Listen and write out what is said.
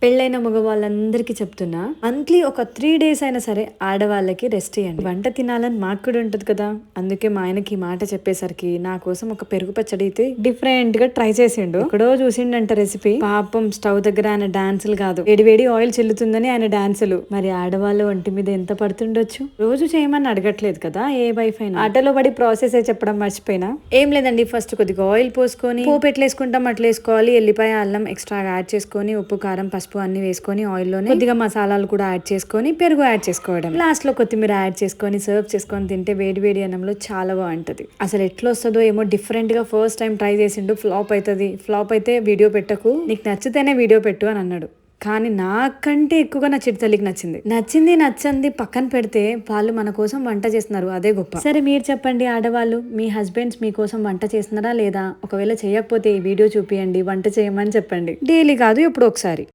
పెళ్ళైన మగవాళ్ళందరికీ చెప్తున్నా, మంత్లీ ఒక 3 డేస్ అయినా సరే ఆడవాళ్ళకి రెస్ట్ ఇవ్వండి. వంట తినాలని మాకు కూడా ఉంటది కదా. అందుకే మా ఆయనకి ఈ మాట చెప్పేసరికి నా కోసం ఒక పెరుగు పచ్చడి అయితే డిఫరెంట్ గా ట్రై చేసిండు. ఎక్కడో చూసిండంట రెసిపీ. పాపం స్టవ్ దగ్గర ఆయన డాన్సులు కాదు, వేడి వేడి ఆయిల్ చెల్లుతుందని ఆయన డాన్సులు. మరి ఆడవాళ్ళ ఒంటి మీద ఎంత పడుతుండొచ్చు. రోజు చేయమని అడగట్లేదు కదా ఏ వైఫ్ అయినా. ఆటలో పడి ప్రాసెస్ చెప్పడం మర్చిపోయినా. ఏం లేదండి, ఫస్ట్ కొద్దిగా ఆయిల్ పోసుకొని పోపు ఎట్లా వేసుకుంటాం అట్లా వేసుకోవాలి. ఎల్లిపాయ అల్లం ఎక్స్ట్రా యాడ్ చేసుకొని ఉప్పు కారం పసుపు అన్ని వేసుకొని ఆయిల్ లోనే కొద్దిగా మసాలాలు కూడా యాడ్ చేసుకొని పెరుగు యాడ్ చేసుకోవడం. లాస్ట్ లో కొత్తిమీర యాడ్ చేసుకొని సర్వ్ చేసుకొని తింటే వేడి వేడి అన్నంలో చాలా బాగుంటది. అసలు ఎట్లా వస్తుందో ఏమో, డిఫరెంట్ గా ఫస్ట్ టైం ట్రై చేసిండు. ఫ్లాప్ అవుతుంది, ఫ్లాప్ అయితే వీడియో పెట్టకు, నీకు నచ్చితేనే వీడియో పెట్టు అని అన్నాడు. కానీ నాకంటే ఎక్కువగా నా చిట్టి తల్లికి నచ్చింది నచ్చంది పక్కన పెడితే వాళ్ళు మన కోసం వంట చేస్తున్నారు, అదే గొప్ప. సరే మీరు చెప్పండి, ఆడవాళ్ళు మీ హస్బెండ్స్ మీకోసం వంట చేస్తున్నారా లేదా? ఒకవేళ చేయకపోతే ఈ వీడియో చూపియండి, వంట చేయమని చెప్పండి. డైలీ కాదు, ఎప్పుడో ఒకసారి.